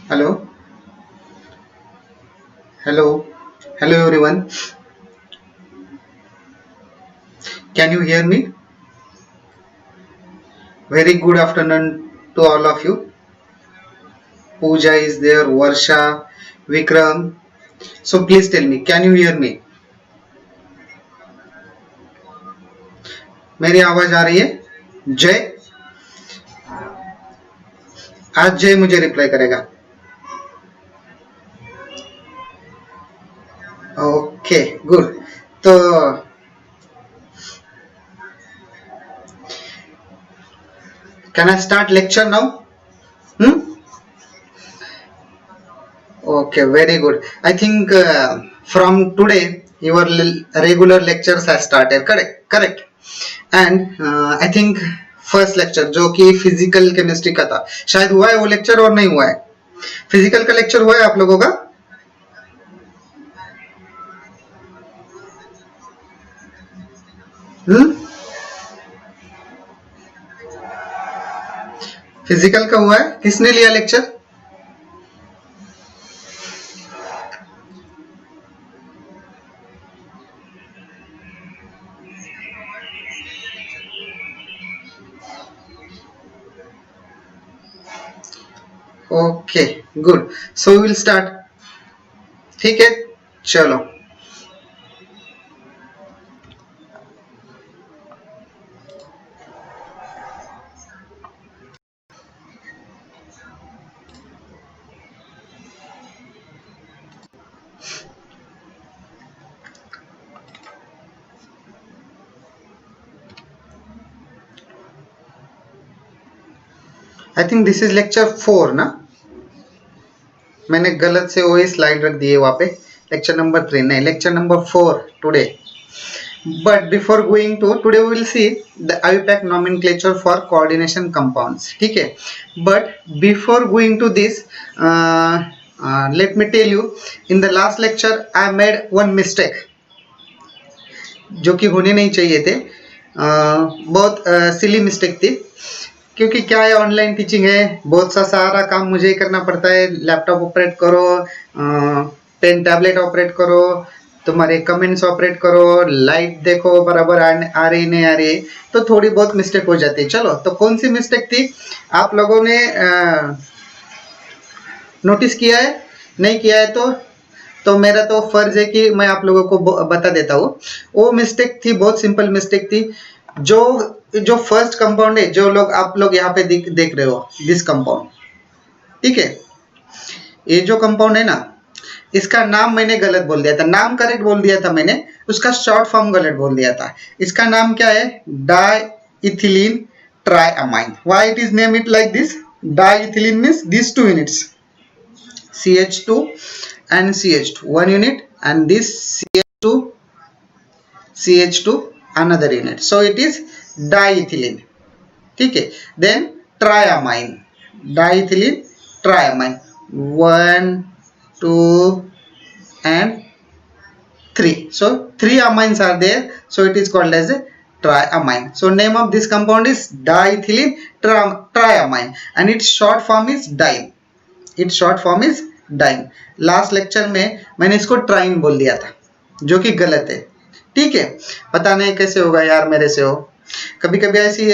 Hello, hello, hello everyone. Can you hear me? Very good afternoon to all of you. Pooja is there, Varsha, Vikram. So please tell me, can you hear me? मेरी आवाज आ रही है? जय, आज जय मुझे reply करेगा. Okay, good. तो can I start lecture now? Hmm? Okay, very good. I think from today your regular lectures have started. Correct, correct. And I think first lecture जो कि फिजिकल केमिस्ट्री का था, शायद हुआ है वो लेक्चर और नहीं हुआ है. फिजिकल का लेक्चर हुआ है आप लोगों का? फिजिकल का हुआ है. किसने लिया lecture? Okay, good. So we will start. ठीक है, चलो. I think this is lecture 4 ना. मैंने गलत से वही स्लाइड रख दी है वहां पे. लेक्चर नंबर 3 नहीं, lecture number 4 today. But before going to today we will see the IUPAC nomenclature for coordination compounds. ठीक है. But before going to this, let me tell you, in the last lecture I made one mistake जो कि होने नहीं चाहिए थे. बहुत silly mistake थी. क्योंकि क्या है, ऑनलाइन टीचिंग है, बहुत सा सारा काम मुझे ही करना पड़ता है. लैपटॉप ऑपरेट करो, पेन टैबलेट ऑपरेट करो, तुम्हारे कमेंट्स ऑपरेट करो, लाइट देखो बराबर आ रही नहीं आ रही, तो थोड़ी बहुत मिस्टेक हो जाती है. चलो, तो कौन सी मिस्टेक थी आप लोगों ने नोटिस किया है? नहीं किया है तो मेरा तो फर्ज है कि मैं आप लोगों को बता देता हूँ. वो मिस्टेक थी, बहुत सिंपल मिस्टेक थी. जो फर्स्ट कंपाउंड है, जो लोग आप लोग यहाँ पे देख रहे हो, दिस कंपाउंड. ठीक है, ये जो कंपाउंड है ना, इसका नाम मैंने गलत बोल दिया था. नाम करेक्ट बोल दिया था मैंने, उसका शॉर्ट फॉर्म गलत बोल दिया था. इसका नाम क्या है? Diethylene triamine. Why it is name it like this? Diethylene means these two units, CH2 and CH2, one unit, and this CH2 another unit, so it is diethylene. ठीक है. Then triamine, diethylene triamine, 1 2 and 3, so 3 amines are there, so it is called as a triamine. So name of this compound is diethylene triamine and its short form is dine. its short form is dine. Last lecture में मैंने इसको ट्राइन बोल दिया था, जो कि गलत है. ठीक है, पता नहीं कैसे होगा यार, मेरे से हो. कभी कभी ऐसी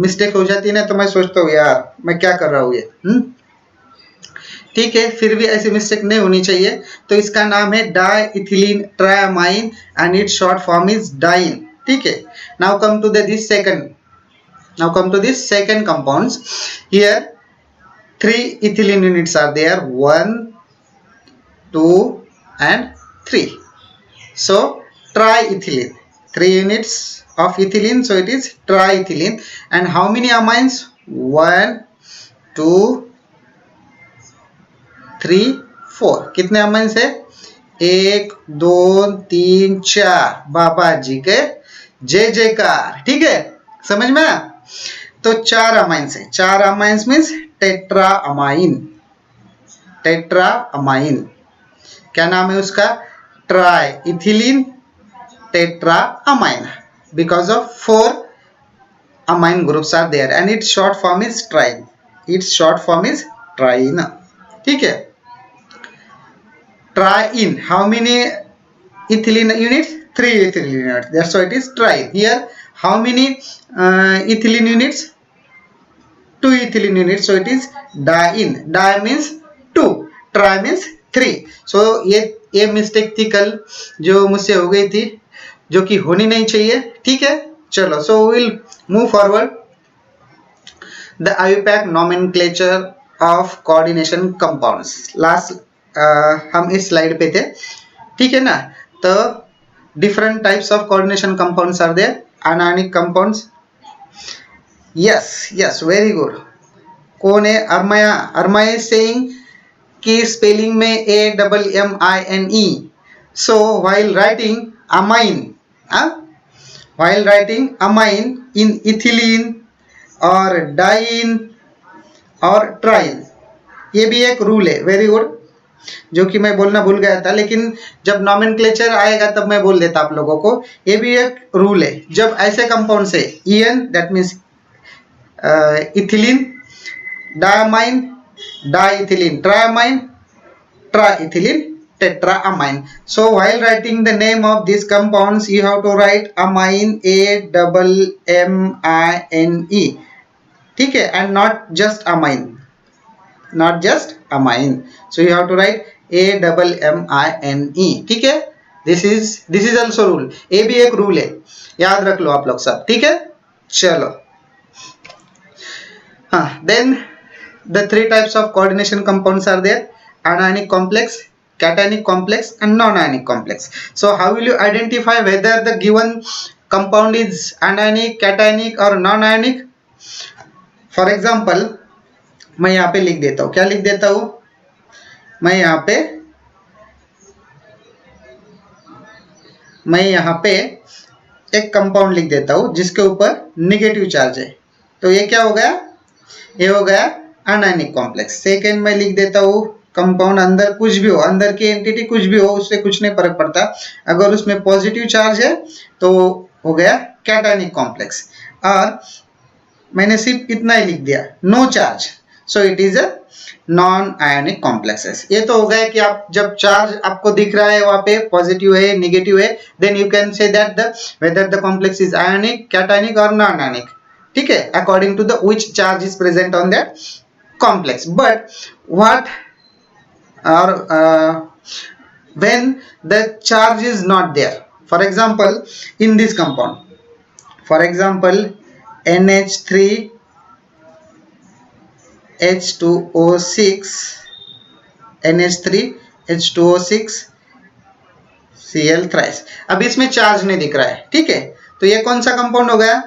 मिस्टेक हो जाती है ना, तो मैं सोचता हूँ यार मैं क्या कर रहा हूँ ये. ठीक है, फिर भी ऐसी मिस्टेक नहीं होनी चाहिए. तो इसका नाम है diethylene triamine and its short form is dien. ठीक है. Now come to this second compounds. Here 3 ethylene units are there, 1 2 and 3. So triethylene, 3 units of ethylene, so it is triethylene. And how many amines? 1 2 3 4. कितने amines है? 1 2 3 4. बाबा जी के जय जयकार. ठीक है, समझ में? तो 4 अमाइंस है. 4 अमाइंस मीन्स टेट्राअमाइन. टेट्राअमाइन क्या नाम है उसका? ट्राइइथिलीन टेट्राअमाइन, because of 4 amine groups are there and its short form is trine. its short form is trine. ठीक है. Triene, how many ethylene units? 3 ethylene units, that's why it is triene. Here how many ethylene units? 2 ethylene units, so it is diene. Di means 2, tri means 3. so ये mistake थी कल जो मुझसे हो गई थी, जो कि होनी नहीं चाहिए. ठीक है, चलो. So will move forward. The IUPAC nomenclature of coordination compounds. Last हम इस स्लाइड पे थे. ठीक है ना. तो different types of coordination compounds are there. Anionic compounds. Yes very good. कौन है? अरमाया. अरमाया इज सेइंग कि स्पेलिंग में AMMINE. So while writing amine in ethylene और डाइन और ट्राइन, ये भी एक रूल है. वेरी गुड, जो कि मैं बोलना भूल गया था, लेकिन जब नॉमेनक्लेचर आएगा तब मैं बोल देता आप लोगों को. ये भी एक रूल है. जब ऐसे कंपाउंड से EN that means ethylene, diamine, diethylene, triamine, triethylene, tetraamine. So while writing the name of these compounds, you have to write amine, AMMINE. ठीक है, and not just amine. So you have to write AMMINE. ठीक है. This is also rule. ये भी एक rule है, याद रख लो आप लोग सब. ठीक है, चलो. Then the 3 types of coordination compounds are there: anionic complex, cationic complex and non-ionic complex. So how will you identify whether the given compound is anionic, cationic or non-ionic? For example, मैं यहाँ पे लिख देता हूँ. क्या लिख देता हूँ? मैं यहाँ पे एक कंपाउंड लिख देता हूँ जिसके ऊपर नेगेटिव चार्ज है. तो ये क्या हो गया? ये हो गया अनायनिक कॉम्प्लेक्स. सेकेंड में लिख देता हूँ कंपाउंड, अंदर कुछ भी हो, अंदर की एंटिटी कुछ भी हो, उससे कुछ नहीं फर्क पड़ता. अगर उसमें पॉजिटिव चार्ज है तो हो गया कैटायनिक कॉम्प्लेक्स. और मैंने सिर्फ इतना ही लिख दिया, no charge, so it is a non ionic complexes. ये तो हो गया कि आप जब चार्ज आपको दिख रहा है वहां पे पॉजिटिव है, नेगेटिव है, then you can say that whether the complex is ionic, cationic और नॉन आयोनिक. ठीक है, according to the which charge is present on that complex. But what or when the charge is not there. For example, in this compound, for example, NH3 H2O6 NH3 H2O6 Cl thrice. अब इसमें charge नहीं दिख रहा है. ठीक है, तो ये कौन सा कंपाउंड हो गया?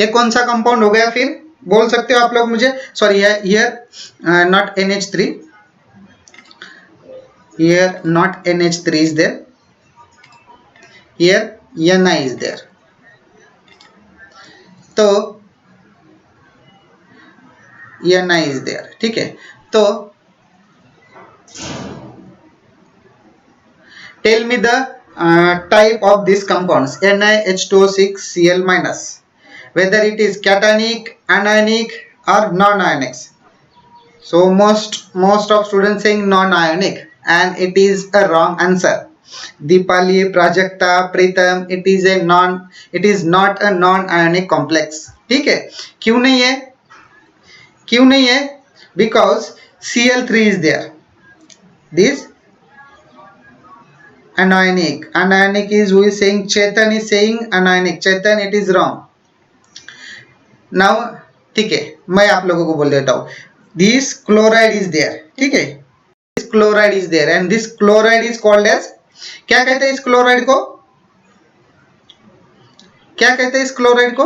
ये कौन सा कंपाउंड हो गया? फिर बोल सकते हो आप लोग मुझे. Sorry, here not NH3, here not NH3 is there, here Ni is there. तो Ni is there. ठीक है, तो tell me the type of these compounds NiH2O6 Cl minus, whether it is cationic, anionic or non-ionic. So most of students saying non-ionic, and it is a wrong answer. Deepali, Prajakta, Pritam, it is not a non-ionic complex. ठीक है, क्यों नहीं है? क्यों नहीं है? Because Cl3 is there. This anionic. Anionic is, who is saying? Chetan is saying anionic. Chetan, it is wrong. Now ठीक है, मैं आप लोगों को बोल देता हूँ. This chloride is there. ठीक है, chloride is there and this chloride is called as, क्या कहते हैं इस क्लोराइड को? क्या कहते हैं इस क्लोराइड को?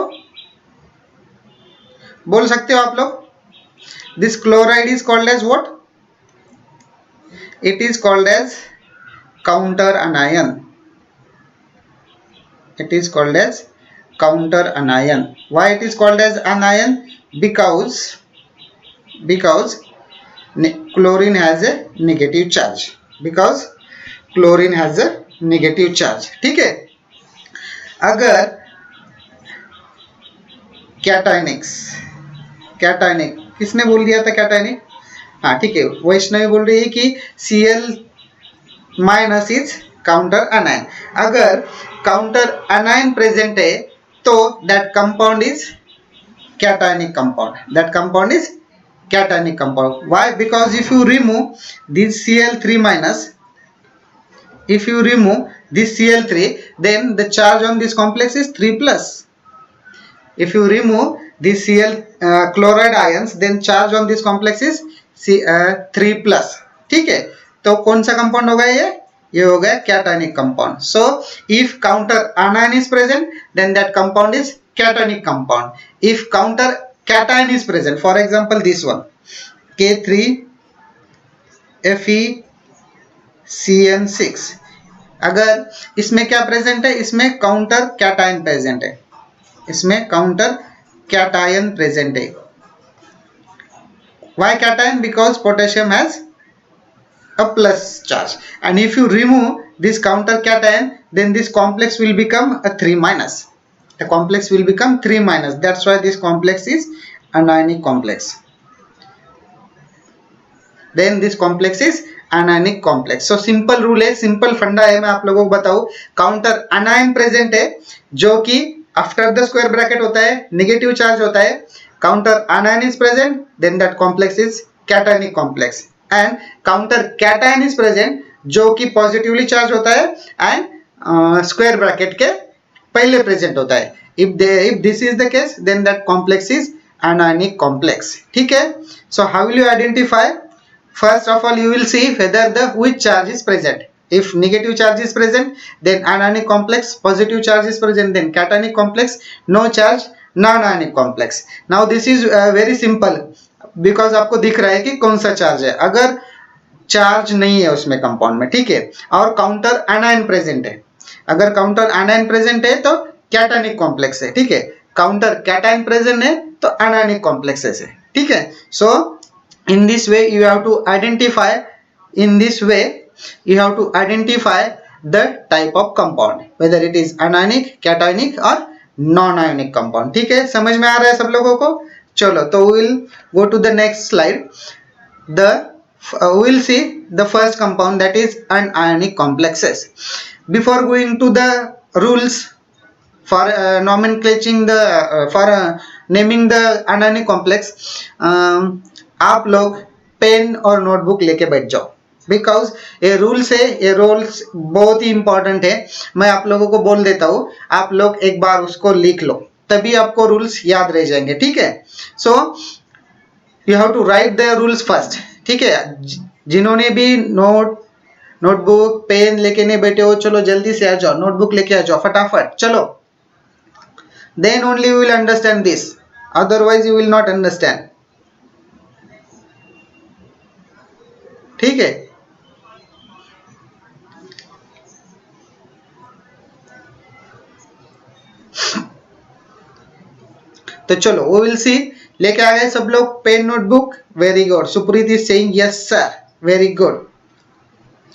बोल सकते हो आप लोग? This chloride is called as what? It is called as counter anion. It is called as counter anion. Why it is called as anion? Because chlorine has a negative charge. Because chlorine has a negative charge. ठीक है, अगर cationic, किसने बोल दिया था cationic? हाँ ठीक है, वैष्णवी बोल रही है कि Cl माइनस इज काउंटर अनायन। अगर काउंटर अनायन प्रेजेंट है तो that compound is cationic compound. That compound is cationic compound. Why? Because if you remove this Cl3 minus, if you remove this Cl3, then the charge on this complex is 3 plus. If you remove this Cl chloride ions, then charge on this complex is 3 plus. ठीक है, तो कौन सा compound होगा ये हो गया cationic compound. So if counter anion is present, then that compound is cationic compound. If counter cation is present, for example this one K3FeCN6, अगर इसमें क्या प्रेजेंट है, इसमें काउंटर कैटायन प्रेजेंट है, इसमें काउंटर कैटायन प्रेजेंट है. Why cation? Because potassium has a plus charge, and if you remove this counter cation, then this complex will become a 3 minus. The complex will become 3 minus. That's why this complex is anionic complex. Then this complex is anionic complex. So simple rule है, simple फंडा है, मैं आप लोगों को बताऊं. Counter अनायन present है जो कि आफ्टर द स्क्वायर ब्रैकेट होता है, नेगेटिव चार्ज होता है. Counter anion is present, then that complex is cationic complex. And counter cation is present जो कि पॉजिटिवली चार्ज होता है एंड स्क्वायर ब्रैकेट के पहले प्रेजेंट होता है. If this is the case, then that complex is anionic complex. ठीक है, so how will you identify? First of all, you will see whether the which charge is present. If negative charge is present, then anionic complex. Positive charge is present, then cationic complex. No charge, non-ionic complex. Now this is very simple because आपको दिख रहा है कि कौन सा charge है. अगर charge नहीं है उसमें कंपाउंड में, ठीक है, और काउंटर एनायन प्रेजेंट है, अगर काउंटर एनायन प्रेजेंट है तो कैटायनिक कॉम्प्लेक्स है. ठीक है, काउंटर कैटायन प्रेजेंट है तो एनायनिक कॉम्प्लेक्स है. ठीक है, सो in this way you have to identify, in this way you have to identify the type of compound, whether it is anionic, cationic or non-ionic compound. ठीक है, समझ में आ रहा है सब लोगों को? चलो, तो we will go to the next slide. We will see the first compound, that is anionic complexes. Before going to the rules for nomenclating the for naming the anionic complex, आप लोग पेन और notebook लेके बैठ जाओ, because ये rules है, ये rules बहुत ही इंपॉर्टेंट है. मैं आप लोगों को बोल देता हूँ, आप लोग एक बार उसको लिख लो, तभी आपको रूल्स याद रह जाएंगे. ठीक है, so you have to write the rules first. ठीक है, जिन्होंने भी नोटबुक पेन लेके नहीं बैठे हो, चलो जल्दी से आ जाओ, नोटबुक लेके आ जाओ फटाफट, चलो. Then only you will understand this, otherwise you will not understand. ठीक है, तो चलो वो विल सी. लेके आ गए सब लोग pen notebook? Very good. Supreet is saying yes sir, very good.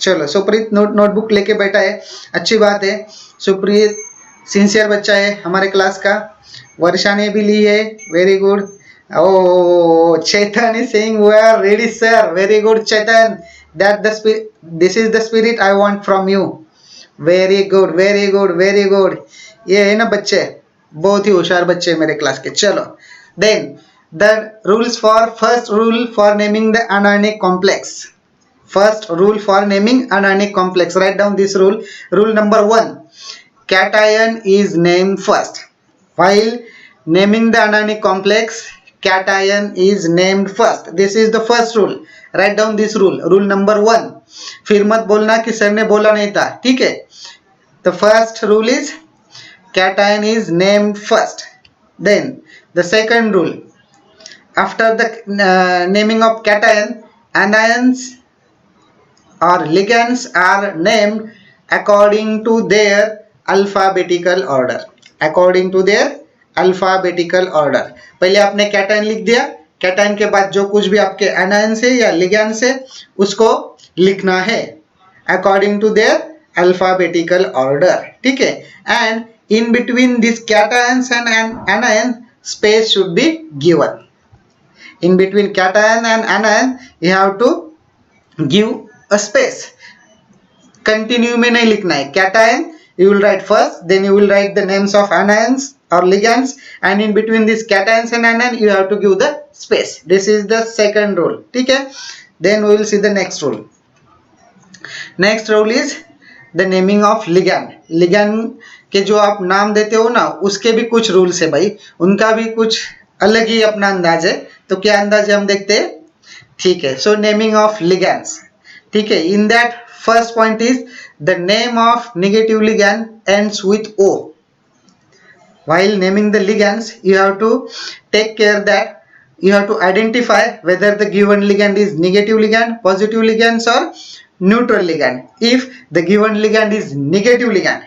चलो, सुप्रीत नोटबुक लेके बैठा है, अच्छी बात है. सुप्रीत सिंसियर बच्चा है हमारे क्लास का. वर्षा ने भी ली है, very good. Oh, Chetan is saying we are ready, sir. Very good, Chetan. That the spirit. This is the spirit I want from you. Very good, very good, very good. ये है ना बच्चे, बहुत ही होशियार बच्चे मेरे क्लास के. चलो, then the rules for first rule for naming the anionic complex. First rule for naming anionic complex. Write down this rule. Rule number 1. Cation is named first. While naming the anionic complex, cation is named first. This is the first rule. Write down this rule. Rule number 1. फिर मत बोलना कि sir ने बोला नहीं था. ठीक है, the first rule is cation is named first. Then the second rule, after the naming of cation, anions or ligands are named according to their alphabetical order. According to their alphabetical order. पहले आपने cation लिख दिया, cation के बाद जो कुछ भी आपके एनायन से या लिगैंड से उसको लिखना है according to their alphabetical order. ठीक है, and in between this cations and anion space should be given. In between cation and anion you have to give a space. Continue में नहीं लिखना है. Cation you will write first, then you will write the names of anions or ligands, and in between these cations and anion you have to give the space. This is the second rule. ठीक है. Then we will see the next rule. Next rule is the naming of ligand. Ligand के जो आप नाम देते हो ना, उसके भी कुछ रूल्स है भाई, उनका भी कुछ अलग ही अपना अंदाज है. तो क्या अंदाज है हम देखते हैं. ठीक है. सो नेमिंग ऑफ लिगैंड्स. ठीक है. In that first point is the name of negative ligand ends with O. While naming the ligands, you have to take care that you have to identify whether the given ligand is negative ligand, positive ligands, or neutral ligand. If the given ligand is negative ligand,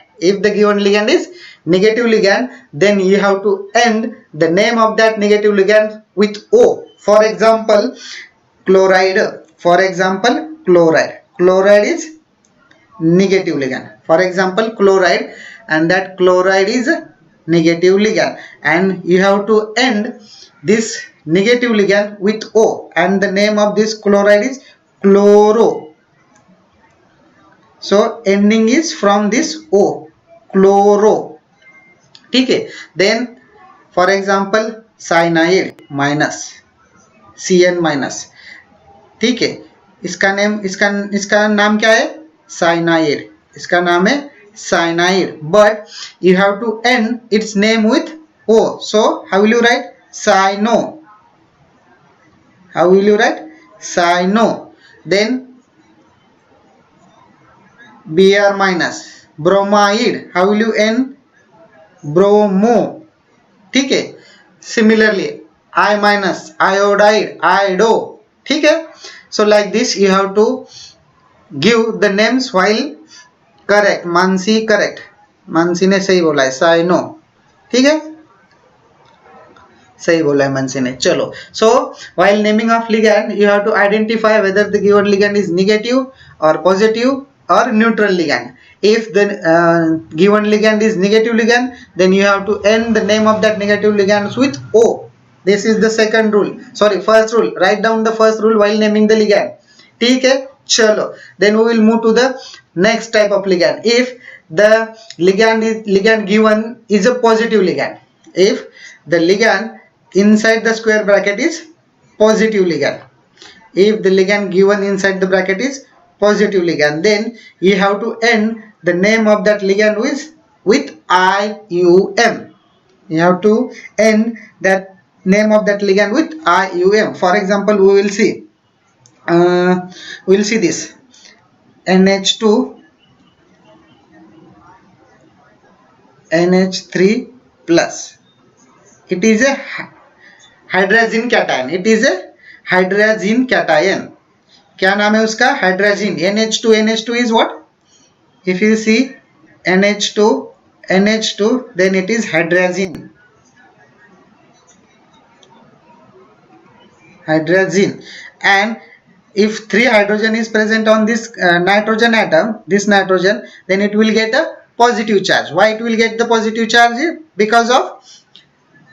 then you have to end the name of that negative ligand with O. For example, chloride. Chloride is negative ligand. For example, chloride, and that chloride is a negative ligand, and you have to end this negative ligand with O, and the name of this chloride is chloro. So ending is from this O, chloro. ठीक है. Then for example, cyanide minus, Cn minus. ठीक है. इसका नाम क्या है. Cyanide. इसका नाम है cyanide, but you have to end its name with O. So how will you write. Cyano. Then Br minus, bromide. How will you end. Bromo. ठीक है. Similarly I minus, iodide, ido. ठीक है. So like this you have to give the names while correct. Mansi correct, Mansi ने सही बोला है. Cyano. ठीक है. सही बोला है मानसी ने. चलो. So while naming of ligand you have to identify whether the given ligand is negative or positive or neutral ligand. If the given ligand is negative ligand, then you have to end the name of that negative ligand with O. This is the second rule. Sorry, first rule. Write down the first rule while naming the ligand. ठीक है. चलो. Then we will move to the next type of ligand. If the ligand given is a positive ligand, if the ligand inside the square bracket is positive ligand, if the ligand given inside the bracket is positive ligand, then you have to end the name of that ligand with IUM. You have to end that name of that ligand with IUM. For example, we will see this NH2 NH3 plus. It is a hydrazine cation. क्या नाम है उसका. Hydrazine. NH2 is what. If you see NH2 then it is hydrazine. And if 3 hydrogen is present on this nitrogen atom, then it will get a positive charge. Why it will get the positive charge? Because of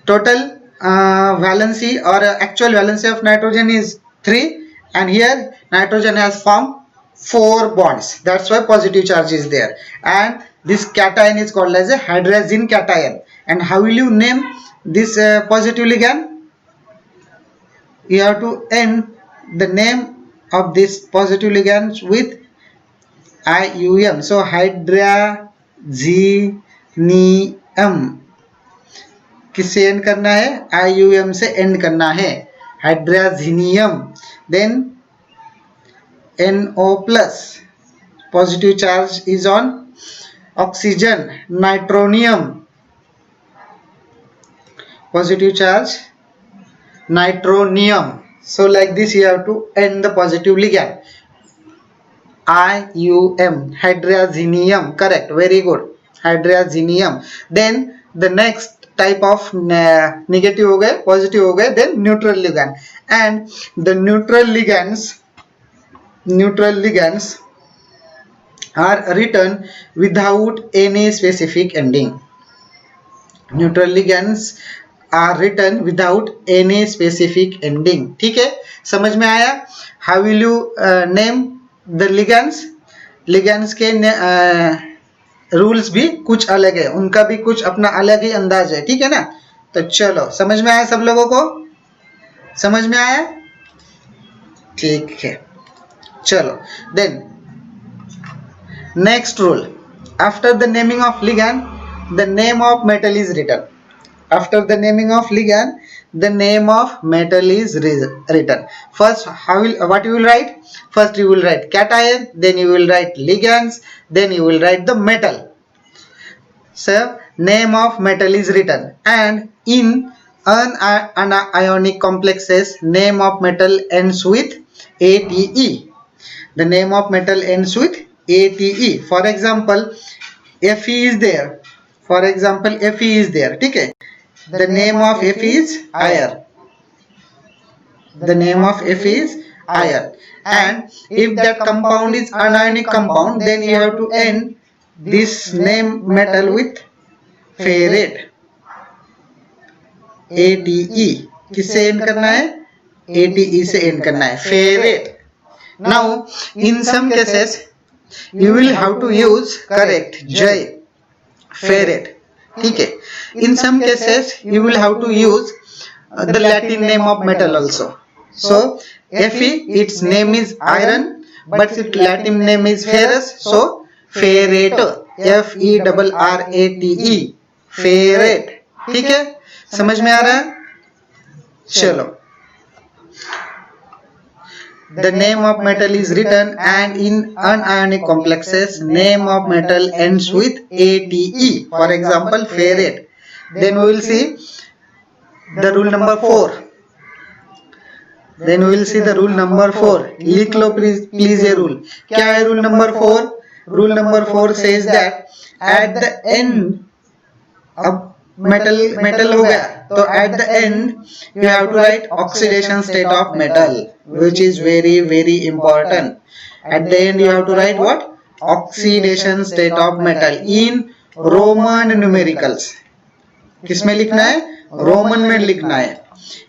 total valency or actual valency of nitrogen is 3, and here nitrogen has formed 4 bonds. That's why positive charge is there, and this cation is called as a hydrazine cation. And how will you name this positive ligand? You have to end the name of this positive ligand with IUM. So hydrazinium किससे end करना है. IUM से end करना है. Hydrazinium. Then NO plus, positive charge is on oxygen. Nitronium, positive charge nitronium. So like this you have to end the positive ligand. IUM, hydrazinium. Correct, very good. Hydrazinium. Then the next type of negative हो गए, positive हो गए, then neutral ligand. And the neutral ligands are written without any specific ending. Neutral ligands are written without any specific ending. ठीक है, समझ में आया? How will you name the ligands? ligands के रूल्स भी कुछ अलग है, उनका भी कुछ अपना अलग ही अंदाज है, ठीक है ना? तो चलो, समझ में आया सब लोगों को? समझ में आया? ठीक है, चलो then next rule, after the naming of ligand the name of metal is written. After the naming of ligand, the name of metal is written. First, what you will write? First you will write cation, then you will write ligands, then you will write the metal. So name of metal is written, and in anionic complexes, name of metal ends with ate. The name of metal ends with ate. For example, Fe is there. For example, Fe is there, ठीक है? The name of Fe is iron. The name of Fe is iron. And if that compound is anionic compound, then you have to end this name metal with ferrate. Ate. किससे end करना है? Ate से end करना है. Ferrate. Now, in some cases, you will have to use correct J. Ferrate, ठीक है? In some cases you will have to use the Latin name of metal also. So Fe, its name is iron, but its Latin name is ferrous, so ferrate, Ferrate, ferrate, ठीक है? समझ में आ रहा है? चलो, the name of metal is written, and in anionic complexes, name of metal ends with ate. For example, ferrate. Then we will see the rule number 4. Then we will see the rule number 4. लिख लो please ये rule. क्या है rule number 4? Rule number 4 says that at the end, अब metal हो गया, तो at the end you have to write oxidation state of metal, which is very important. At the end you have to write what? Oxidation state of metal in Roman numericals. किसमें लिखना है? Roman में लिखना है.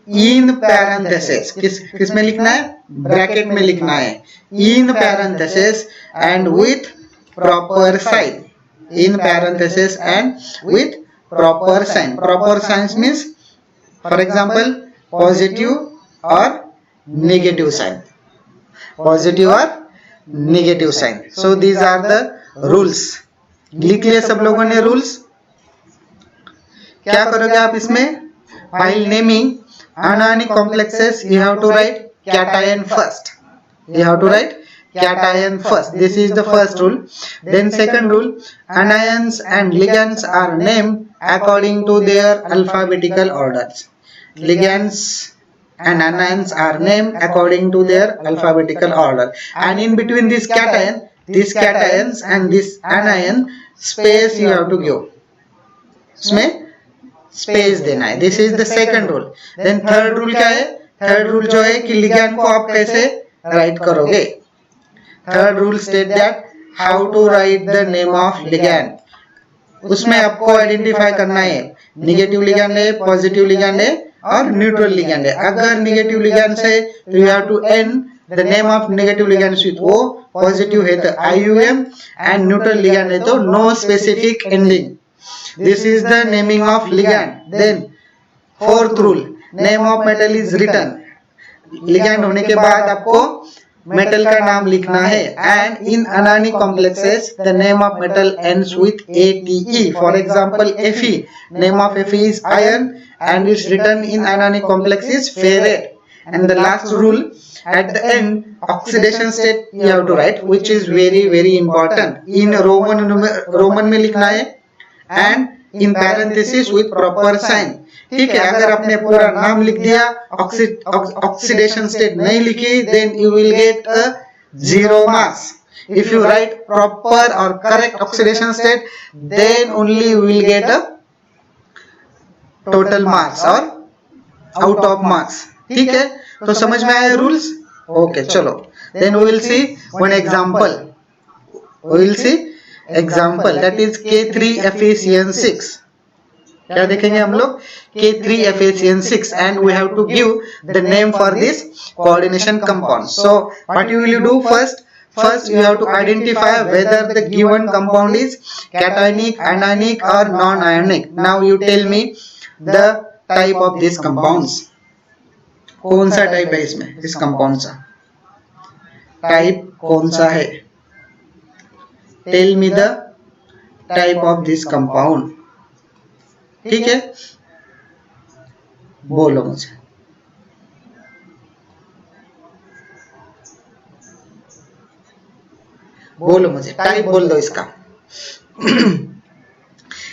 In parentheses, किस में लिखना है? ब्रैकेट में लिखना है. In parentheses and with proper sign. In parentheses and with proper sign. Proper signs means, for example, positive or negative sign. Positive or negative sign. So these are the rules. लिख लिए सब लोगों ने rules? क्या करोगे आप इसमें? While naming anionic complexes, you have to write cation first. You have to write cation first. This is the first rule. Then second rule, anions and ligands are named according to their alphabetical orders. Ligands and anions are named according to their alphabetical order. And in between this cation, these cations and this anion, space you have to give. इसमें space देना है. This is the second rule. Then third rule क्या है? Third rule जो है कि ligand को आप कैसे राइट करोगे. Third rule state that how to write the name of ligand. उसमें आपको आइडेंटिफाई करना है निगेटिव लिगैंड है, पॉजिटिव लिगैंड है और न्यूट्रल लिगैंड है. अगर निगेटिव लिगैंड है तो you have to end the name of negative ligand with O, positive है तो IUM एंड न्यूट्रल लिगैंड है तो no specific ending. This is the naming of ligand. Then fourth rule, name of metal is written. Ligand होने के बाद आपको metal का नाम लिखना है. And in anionic complexes, the name of metal ends with ATE. For example, Fe. Name of Fe is iron, and it's written in anionic complex is ferrate. And the last rule, at the end, oxidation state you have to write, which is very important. In Roman में लिखना है. And in parenthesis with proper sign. ठीक है, अगर आपने पूरा नाम लिख दिया, ऑक्सीडेशन स्टेट नहीं लिखी, then you will get a 0 marks. If you write proper or correct oxidation state, then only you will get a total marks or out of marks. ठीक है, तो समझ में आया रूल्स? ओके, चलो. Then we will see one example. We will see example, that is K3FeCN6. क्या देखेंगे हम लोग? K3FeCN6 and we have to give the name for this coordination compound. So what you will do first? First you have to identify whether the given compound is cationic, anionic or non-ionic. Now you tell me the type of these compounds. कौन सा type है इसमें, इस compound सा type कौन सा है? Tell me the type of this compound. ठीक है, बोलो मुझे. बोलो मुझे, टाइप बोल दो इसका.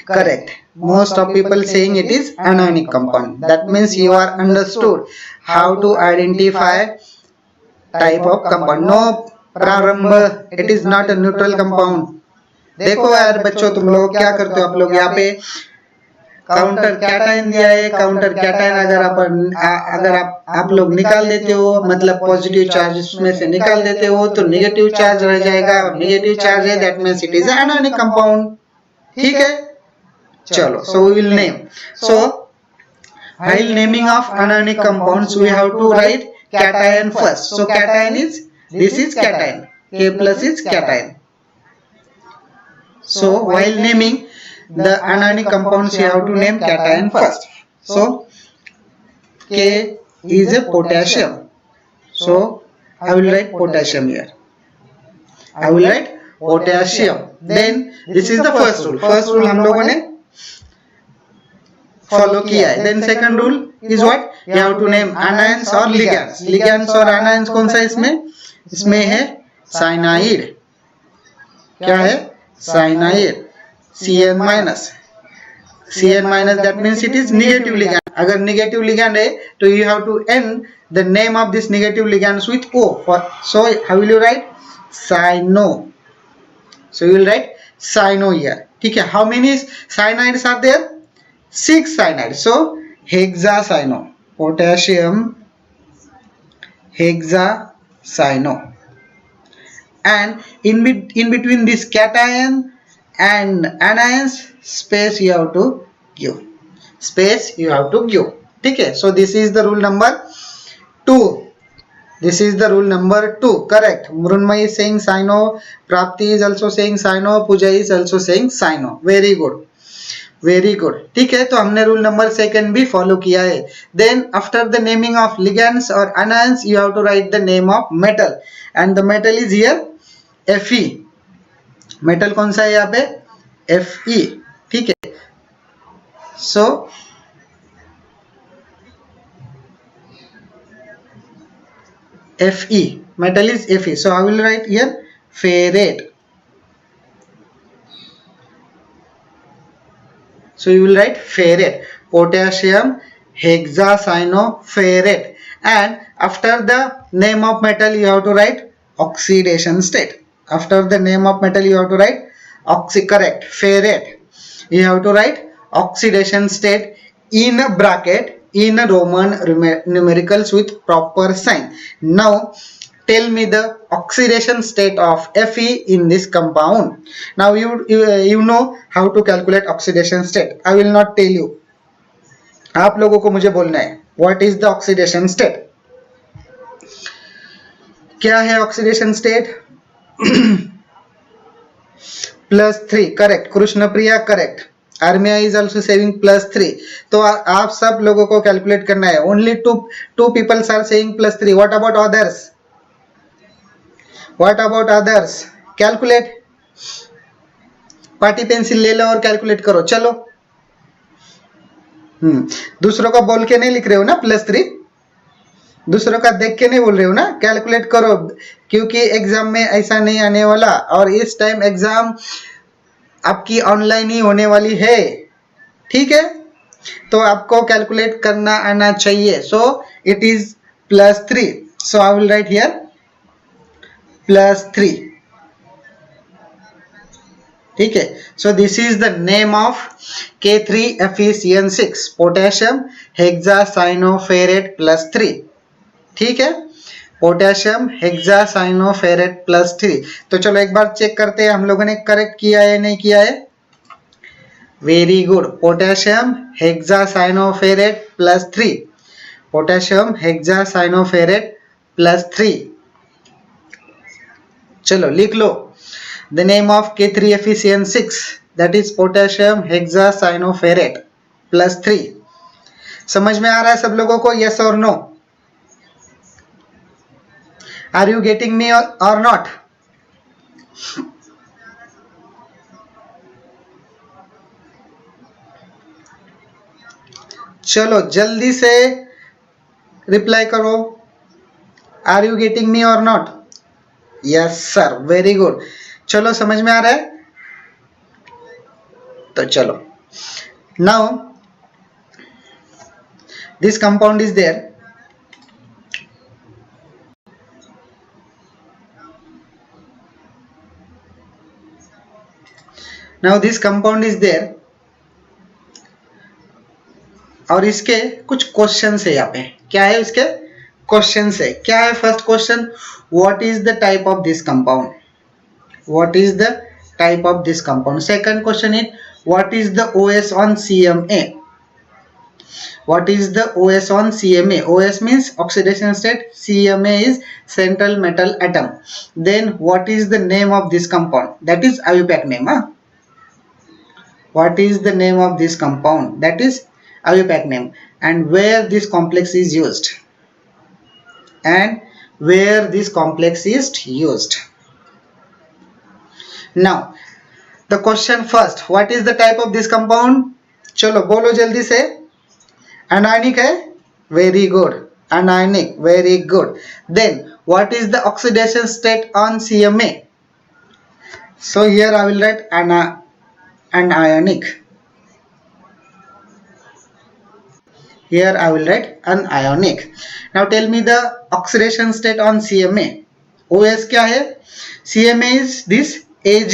Correct. Most of people saying it is anionic compound. That means you are understood how to identify type of compound. No प्रारंभ, it is not a neutral compound. देखो यार बच्चों, तुम लोग क्या करते हो? आप लोग यहाँ पे काउंटर कैटायन दिया है. काउंटर कैटायन अगर आप लोग निकाल देते हो, मतलब पॉजिटिव चार्ज उसमें से निकाल देते हो, तो नेगेटिव चार्ज रह जाएगा. और नेगेटिव चार्ज है, that means it is anionic compound. ठीक है, चलो. So we will name. So while naming of anionic compounds we have to write cation first. So cation is, this is cation, K plus is cation. So while naming the anionic compounds you have to name cation first. So K is a potassium, so I will write potassium here. I will write potassium. Then this is the first rule. First rule हम लोगों ने follow किया है. Then second rule is what? You have to name anions और ligands. Ligands और anions कौन सा इसमें? इसमें है साइनाइड. क्या है? Cyanide. Cn minus. Cn minus, that means it is negative ligand. अगर नेगेटिव लिगैंड है तो you have to end the name of this negative ligands with O. So how will you write? Cyano. So you will write cyano here. ठीक है. How many cyanides are there? 6 cyanide. So hexacyano, potassium hexacyano. And in between this cation and anions, space you have to give. Space you have to give. ठीक है. So this is the rule number 2. This is the rule number 2. Correct. Mrunmay is saying cyno. Prapti is also saying cyno. Pooja is also saying cyno. Very good. Very good. ठीक है, तो हमने rule number second भी follow किया है. Then after the naming of ligands और anions you have to write the name of metal, and the metal is here Fe. Metal कौन सा है यहाँ पे? Fe. ठीक है. सो Fe, metal is Fe. So I will write here ferrate. So you will write ferrate, potassium hexacyanoferrate, and after the name of metal you have to write oxidation state. After the name of metal you have to write correct, ferrate. You have to write oxidation state in a bracket in a Roman numericals with proper sign. Now tell me the oxidation state of Fe in this compound. Now you know how to calculate oxidation state. I will not tell you. आप लोगों को मुझे बोलना है what is the oxidation state. क्या है oxidation state? +3. correct. Krishna Priya correct. Armiya is also saying +3. तो आप सब लोगों को कैलकुलेट करना है. Only two people are saying +3. What about others? What about others? Calculate. Party pencil ले लो और कैलकुलेट करो. चलो. दूसरों का बोल के नहीं लिख रहे हो ना +3? दूसरों का देख के नहीं बोल रहे हो ना? कैलकुलेट करो, क्योंकि एग्जाम में ऐसा नहीं आने वाला. और इस टाइम एग्जाम आपकी ऑनलाइन ही होने वाली है. ठीक है, तो आपको कैलकुलेट करना आना चाहिए. So it is +3. So I will write here +3. ठीक है. So this is the name of K3FeCN6, potassium hexacyanoferrate +3. ठीक है, पोटेशियम हेक्सासाइनोफेरेट +3. तो चलो एक बार चेक करते हैं हम लोगों ने करेक्ट किया है नहीं किया है. Very good. Potassium hexacyanoferrate plus 3. Potassium hexacyanoferrate plus 3. चलो लिख लो. The name of K3FeCN6, that is potassium hexacyanoferrate plus 3. समझ में आ रहा है सब लोगों को? Yes or no? Are you getting me or not? चलो जल्दी से रिप्लाई करो. आर यू गेटिंग मी और not? Yes sir, very good. चलो समझ में आ रहा है? तो चलो. Now this compound is there. Now this compound is there. और इसके कुछ क्वेश्चन है यहाँ पे. क्या है इसके क्वेश्चन है? क्या है first question? What is the type of this compound? What is the type of this compound? Second question is what is the OS on CMA? What is the OS on CMA? OS means oxidation state, CMA is central metal atom. Then what is the name of this compound? That is IUPAC name. What is the name of this compound? That is IUPAC name. And where this complex is used? And where this complex is used? Now the question first, what is the type of this compound? चलो बोलो जल्दी से. Anionic है? Very good. Anionic, very good. Then what is the oxidation state on CMA? So here I will write anionic. Here I will write anionic. Now tell me the oxidation state on CMA. OS क्या है? CMA is this Ag.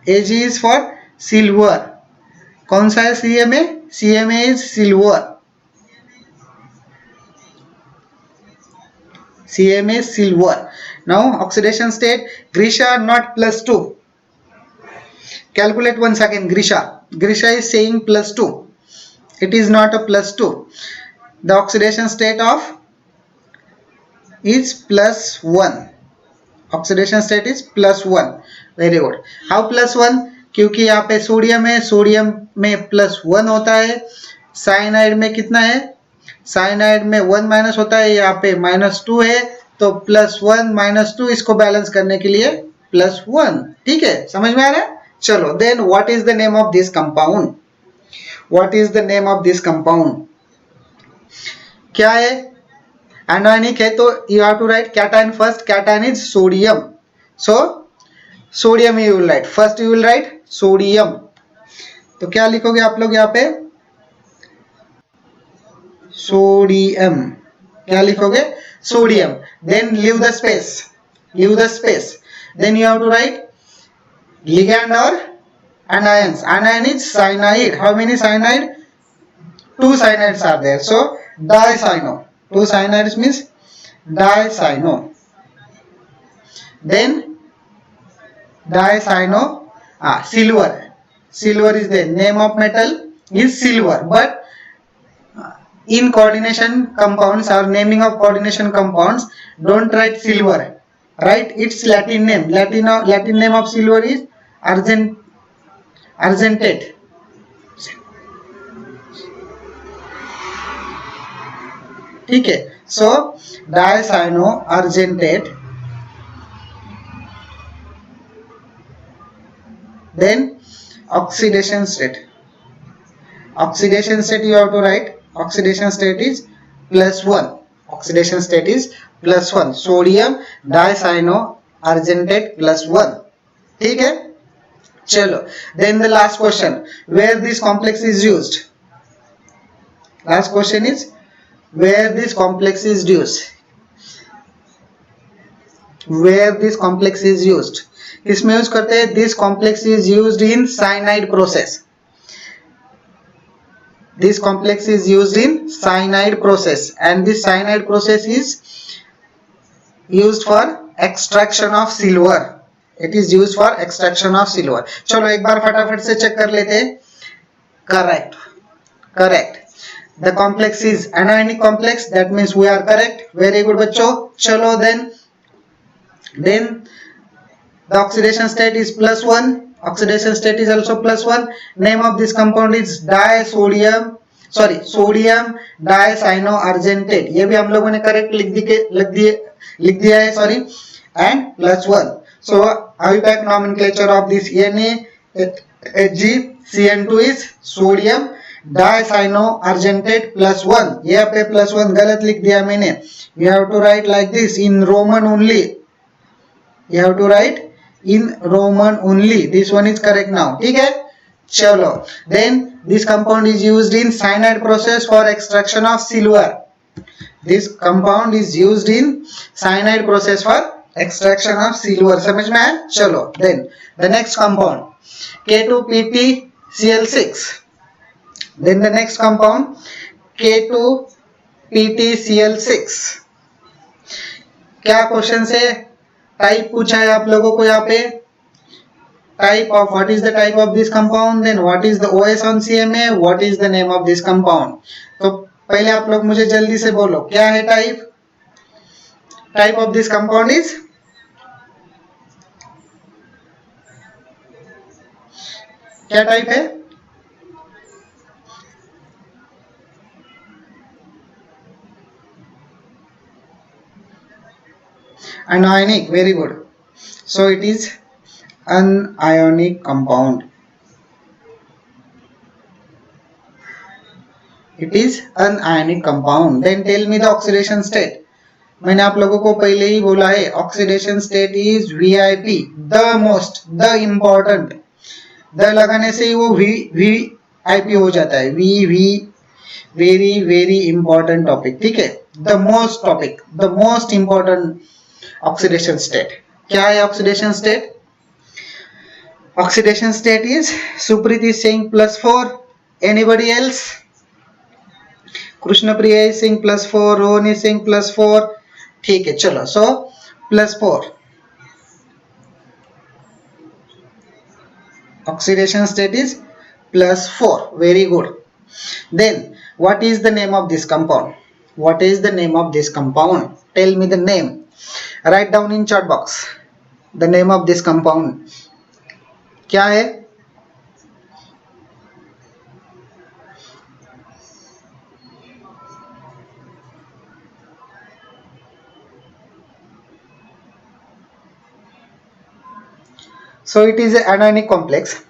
Ag is for silver. कौन सा है CMA? CMA is silver. CMA is silver. Now oxidation state, Grisha not +2. Calculate once again Grisha. Grisha is saying +2. It is not a +2. The oxidation state of is +1. Oxidation state is +1. Very good. How +1? क्योंकि यहाँ पे sodium है, sodium में +1 होता है. Cyanide में कितना है? साइनाइड में 1 माइनस होता है, यहाँ पे -2 है, तो +1 -2 इसको बैलेंस करने के लिए +1. ठीक है, समझ में आ रहा है? चलो then what is the name of this compound? What is the name of this compound? क्या है? एनायनिक है तो you have to write cation first. Cation is sodium. So sodium you will write first. You will write sodium. तो क्या लिखोगे आप लोग यहाँ पे? सोडियम. क्या लिखोगे? Sodium. Then leave the space. Leave the space. Then you have to write ligand or anions. Anion is cyanide. How many cyanide? 2 cyanides are there. So dicyano. 2 cyanides means dicyano. Then dicyano. Silver. Silver is the name of metal is silver. But in coordination compounds or naming of coordination compounds, don't write silver. Write its Latin name. Latin name of silver is argentate. ठीक है. So dicyano argentate. Then oxidation state. Oxidation state you have to write. Oxidation state is +1. Oxidation state is +1. Sodium dicyano argentate +1. ठीक है. चलो. Then the last question, where this complex is used? Last question is where this complex is used. Where this complex is used. किसमें use करते हैं? This complex is used in cyanide process. This complex is used in cyanide process, and this cyanide process is used for extraction of silver. It is used for extraction of silver. चलो एक बार फटाफट से check कर लेते हैं. Correct. Correct. The complex is anionic complex. That means we are correct. Very good बच्चों. चलो then the oxidation state is +1. Oxidation state is also +1. Name of this compound is sodium dicyanoargentate. ये भी हम लोगों ने correct लिख दिया है sorry, and +1. So IUPAC nomenclature of this NaHgCN2 is sodium dicyanoargentate +1. यहाँ पे +1 गलत लिख दिया मैंने. You have to write like this in Roman only. You have to write in Roman only. This one is correct now. ठीक है? चलो. Then this compound is used in cyanide process for extraction of silver. This compound is used in cyanide process for extraction of silver. समझ में आया? चलो. Then the next compound K2PtCl6. Then the next compound K2PtCl6. क्या question से type पूछा है आप लोगों को यहाँ पे? Type of what is the type of this compound, then what is the OS on CMA, what is the name of this compound. तो पहले आप लोग मुझे जल्दी से बोलो क्या है type? Type of this compound is क्या टाइप है? Anionic. Very good. So it is anionic compound. It is anionic compound. Then tell me the oxidation state. मैंने आप लोगों को पहले ही बोला है oxidation state is VIP, the most, the important. the लगाने से ही वो VIP हो जाता है. very very important topic. ठीक है? The most topic, the most important oxidation state. क्या है oxidation state? Oxidation state is Supreet is saying +4. Anybody else? Krishna Priya is saying +4. Rohan is saying +4. ठीक है चलो. So +4. Oxidation state is +4. Very good. Then what is the name of this compound? What is the name of this compound? Tell me the name. Write down in chat box the name of this compound. क्या है? So it is an anionic complex.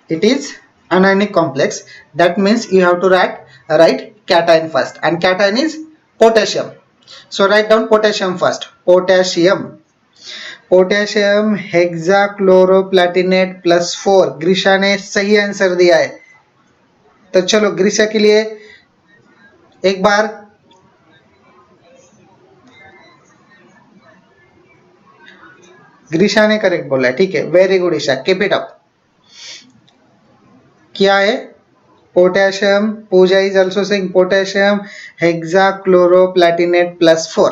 It is anionic complex. That means you have to write cation first, and cation is potassium. So write down potassium first. Potassium hexachloroplatinate +4. ग्रीशा ने सही answer दिया है. तो चलो ग्रीशा के लिए एक बार ग्रीशा ने करेक्ट बोला है. ठीक है? Very good Isha. Keep it up. क्या है? Potassium. Pooja is also saying potassium hexachloroplatinate +4.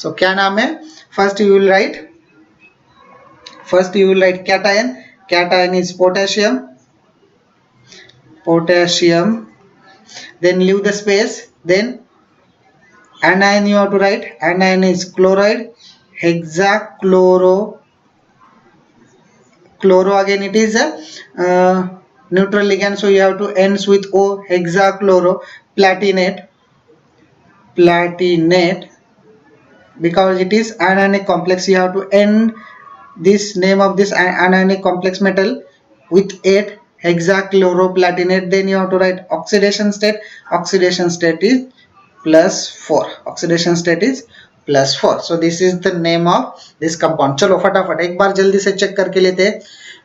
सो क्या नाम है? First you will write cation. Cation is potassium. Then leave the space. Then anion you have to write. Anion is chloride. Hexachloro. Chloro again it is a neutral ligand, so you have to ends with O. Hexachloroplatinate. Because it is anionic complex, you have to end this name of this anionic complex metal with 8 hexachloroplatinate. Then you have to write oxidation state. Oxidation state is +4. Oxidation state is +4. So this is the name of this compound. चलो फटाफट एक बार जल्दी से check करके लेते हैं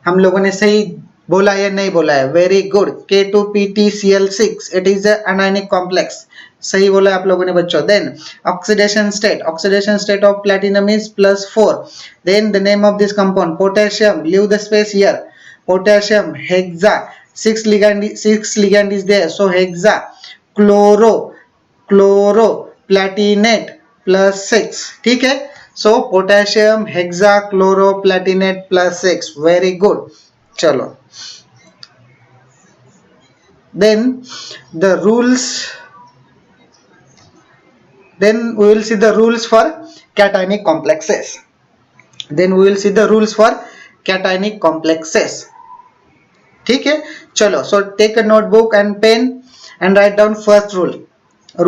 हम लोगों ने सही बोला या नहीं बोला है. Very good. K2PtCl6. It is anionic complex. सही बोला आप लोगों ने बच्चों. Then oxidation state of platinum is +4. Then the name of this compound potassium. Leave the space here. Potassium hexa. 6 ligand is there, so hexa chloroplatinate +6. ठीक है? So potassium hexachloroplatinate +6. Very good. चलो then the rules, then we will see the rules for cationic complexes. Then we will see the rules for cationic complexes. ठीक है, चलो. So take a notebook and pen and write down first rule.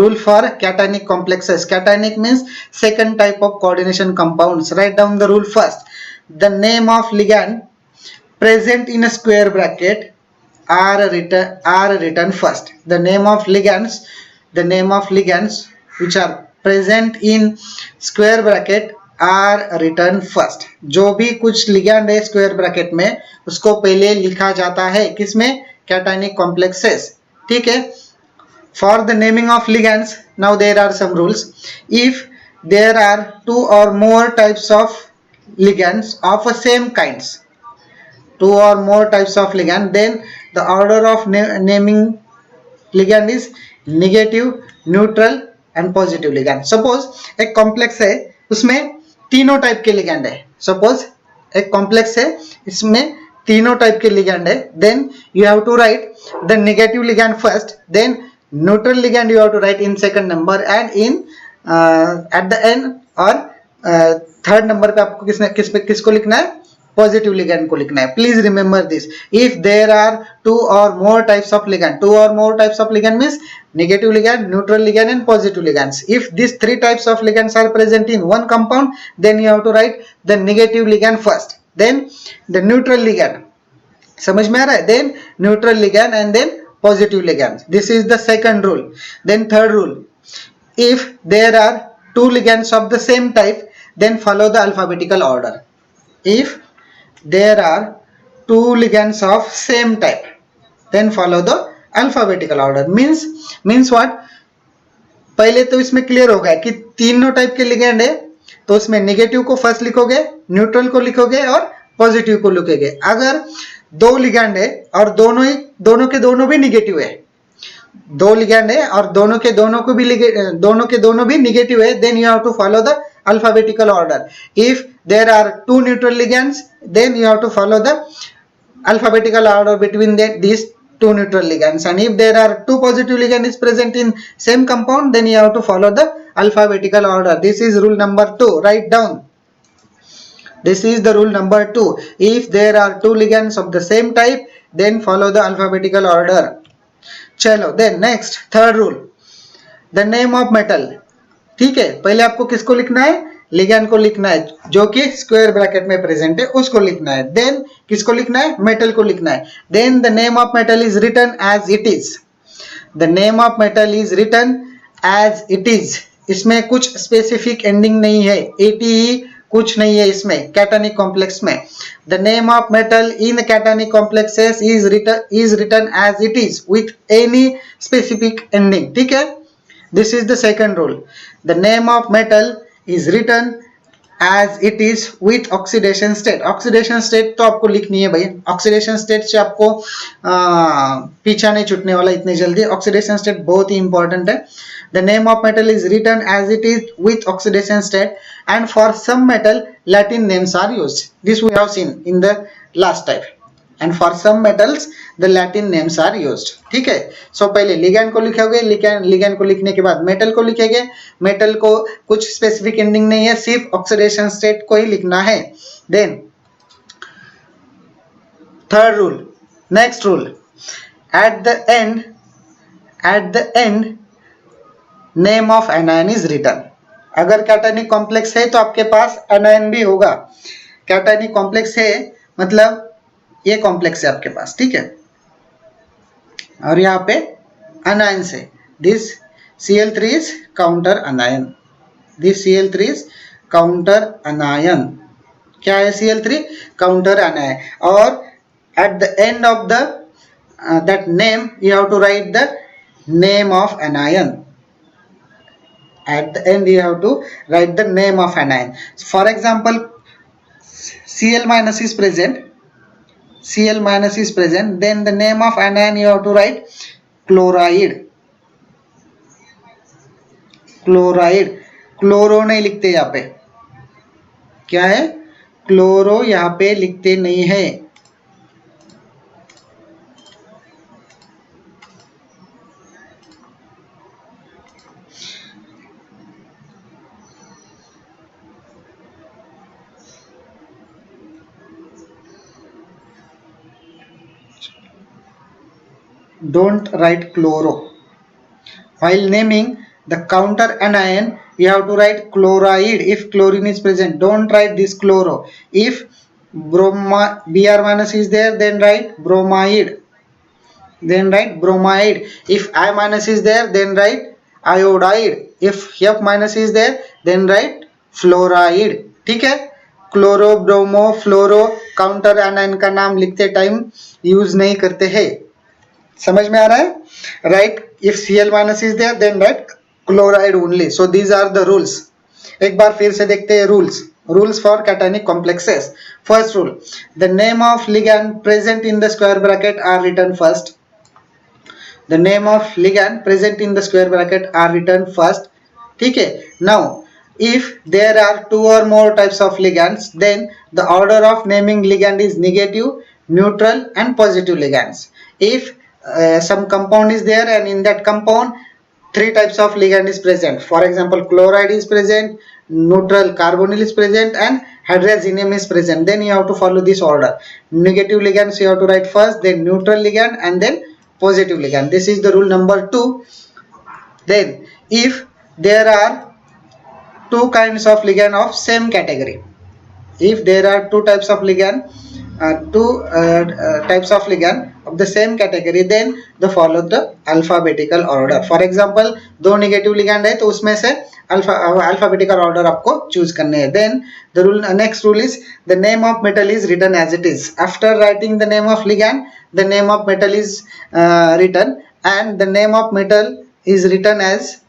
Rule for cationic complexes. Cationic means second type of coordination compounds. Write down the rule first. The name of ligand present in a square bracket are written first. The name of ligands which are present in square bracket are written first. जो भी कुछ ligand है square bracket में उसको पहले लिखा जाता है किसमें, कैटायनिक कॉम्प्लेक्सेस. ठीक है. For the naming of ligands now there are some rules. If there are 2 or more types of ligands of a same kinds, 2 or more types of ligand, then the order of naming ligand is negative, neutral and positive ligand. Suppose एक complex है उसमें तीनों type के ligand है. Suppose एक complex है इसमें तीनों टाइप के लिगैंड है. Then you have to write the negative ligand first, then neutral ligand you have to write in second number, and in at the end और थर्ड नंबर पे आपको किसको लिखना है, पॉजिटिव लिगैंड को लिखना है. Please remember this. If there are 2 or more types of ligand, 2 or more types of ligand means negative ligand, neutral ligand and positive ligands. If these 3 types of ligands are present in one compound, then you have to write the negative ligand first, then the neutral ligand. समझ में आ रहा है? Then neutral ligand and then positive ligand. This is the second rule. Then third rule. If there are 2 ligands of the same type, then follow the alphabetical order. If there are 2 ligands of same type, then follow the alphabetical order. means what? पहले तो इसमें clear होगा कि तीनों type के ligand है तो उसमें नेगेटिव को फर्स्ट लिखोगे, न्यूट्रल को लिखोगे और पॉजिटिव को लिखोगे. अगर 2 लिगैंड है और दोनों के दोनों भी नेगेटिव है, 2 लिगैंड है और दोनों के दोनों भी नेगेटिव है, then you have to follow the alphabetical order. If there are 2 neutral ligands, then you have to follow the alphabetical order between these 2 neutral ligands. And if there are 2 positive ligands is present in same compound, then you have to follow the alphabetical order. This is rule number 2. Write down. This is the rule number 2. If there are 2 ligands of the same type, then follow the alphabetical order. चलो. Then next third rule, the name of metal. ठीक है, पहले आपको किसको लिखना है, ligand को लिखना है जो कि स्क्वायर ब्रैकेट में प्रेजेंट है उसको लिखना है. देन किसको लिखना है, मेटल को लिखना है. Then the name of metal is written as it is. The name of metal is written as it is. इसमें कुछ स्पेसिफिक एंडिंग नहीं है, एटी कुछ नहीं है इसमें कैटायनिक कॉम्प्लेक्स में. The name of metal in cationic complexes is written as it is with any specific ending. ठीक है. This is the second rule. The name of metal is written as it is with oxidation state. Oxidation state तो आपको लिखनी है भाई. Oxidation state से आपको पीछा नहीं छूटने वाला इतनी जल्दी. Oxidation state बहुत ही important है. The name of metal is written as it is with oxidation state, and for some metal Latin names are used. This we have seen in the last type. And for some metals the Latin names are used. ठीक है. सो पहले ligand को लिखोगे, ligand को लिखने के बाद metal को लिखेंगे. मेटल को कुछ स्पेसिफिक एंडिंग नहीं है, सिर्फ ऑक्सीडेशन स्टेट को ही लिखना है. Then third rule, next rule, at the end name of anion is written. अगर कैटायनिक कॉम्प्लेक्स है तो आपके पास एनायन भी होगा. कैटायनिक कॉम्प्लेक्स है मतलब ये कॉम्प्लेक्स है आपके पास. ठीक है. और यहाँ पे अनायंस है. This Cl3 is counter anion. This Cl3 is counter anion. क्या है Cl3? Counter anion. और at the end of the that name you have to write the name of anion. At the end you have to write the name of anion. For example, Cl minus is present. Cl minus is present. Then the name of anion you have to write chloride. Chloride. Chloro नहीं लिखते यहाँ पे. क्या है? Chloro यहाँ पे लिखते नहीं है. don't write chloro. While naming the counter anion, you have to write chloride if chlorine is present. Don't write this chloro. If Br minus is there, then write bromide. Then write bromide. If I minus is there, then write iodide. If F minus is there, then write fluoride. ठीक है, chloro bromo फ्लोरो counter anion का नाम लिखते time use नहीं करते हैं. समझ में आ रहा है? Right, if Cl minus is there then write chloride only. So these are the rules. एक बार फिर से देखते हैं rules. Rules for cationic complexes. First rule, the name of ligand present in the square bracket are written first. The name of ligand present in the square bracket are written first. ठीक है. Now, if there are two or more types of ligands, then the order of naming ligand is negative, neutral, and positive ligands. If some compound is there and in that compound three types of ligand is present. For example, chloride is present, neutral carbonyl is present, and hydrazinium is present. Then you have to follow this order. Negative ligands you have to write first, then neutral ligand, and then positive ligand. This is the rule number 2. Then if there are two kinds of ligand of same category, if there are two types of ligand, types of ligand of the same category, then they follow the alphabetical order. For example, दो negative ligand है तो उसमें से alphabetical order आपको choose करने हैं. Then the rule, next rule is the name of metal is written as it is. After writing the name of ligand, the name of metal is written, and the name of metal is written as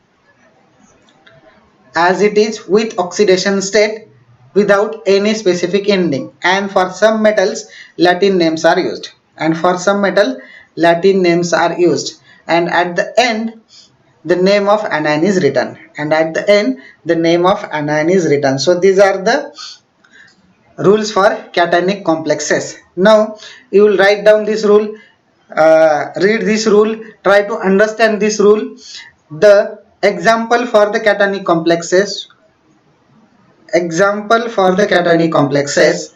it is with oxidation state without any specific ending. And for some metals Latin names are used, and for some metal Latin names are used, and at the end the name of anion is written, and at the end the name of anion is written. So these are the rules for cationic complexes. Now you will write down this rule, read this rule, try to understand this rule. The example for the cationic complexes, example for the cationic complexes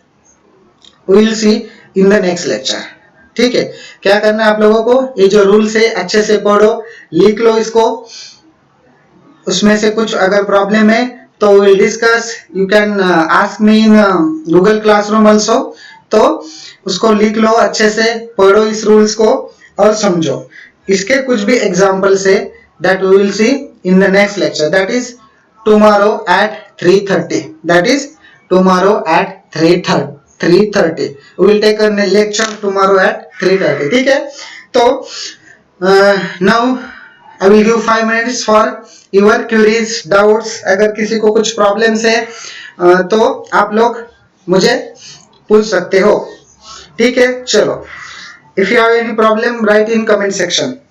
we will see in the next lecture. ठीक है, क्या करना है आप लोगों को, ये जो रूल्स है अच्छे से पढ़ो, लिख लो इसको. उसमें से कुछ अगर प्रॉब्लम है तो will discuss. You can ask me in Google classroom also. तो उसको लिख लो, अच्छे से पढ़ो इस रूल्स को और समझो. इसके कुछ भी एग्जांपल्स है that we will see in the next lecture, that is tomorrow at 3:30. That is tomorrow at 3:30. We will take a lecture tomorrow at 3:30. ठीक है. तो now I will give 5 minutes for your queries, doubts. अगर किसी को कुछ problems है तो आप लोग मुझे पूछ सकते हो. ठीक है, चलो. If you have any problem, write in comment section.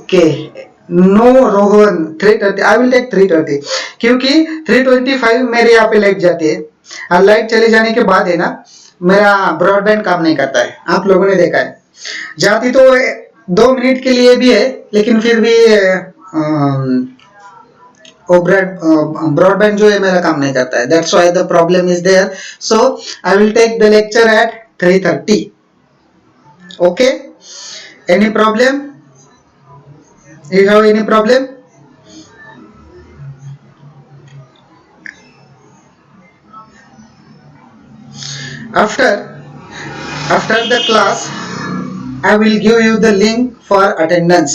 Okay, no Rohan 3:30. I will take 3:30 क्योंकि 3:25 मेरे यहाँ पे लाइट जाती है, और लाइट चले जाने के बाद है ना मेरा ब्रॉडबैंड काम नहीं करता है. आप लोगों ने देखा है, जाती तो 2 मिनट के लिए भी है लेकिन फिर भी ब्रॉडबैंड जो है मेरा काम नहीं करता है. That's why the problem is there. So I will take the lecture at 3:30. Okay, any problem? You have any problem? After the class I will give you the link for attendance,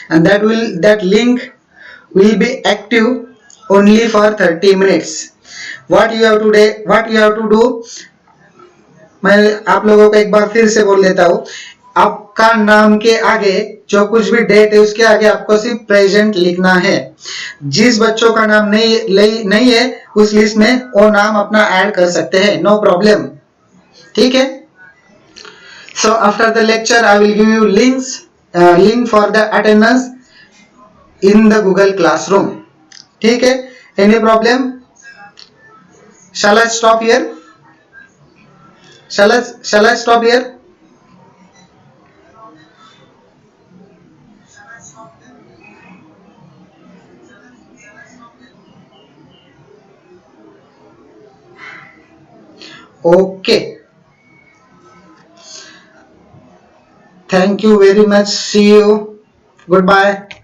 and that link will be active only for 30 minutes. What you have to do, मैं आप लोगों को एक बार फिर से बोल देता हूँ. आपका नाम के आगे जो कुछ भी डेट है उसके आगे आपको सिर्फ प्रेजेंट लिखना है. जिस बच्चों का नाम नहीं है उस लिस्ट में वो नाम अपना ऐड कर सकते हैं, नो प्रॉब्लम. ठीक है. So after the lecture I will give you link for the attendance. in the Google Classroom. ठीक है, any problem? Shall I stop here? Shall I stop here? Okay. Thank you very much. See you. Goodbye.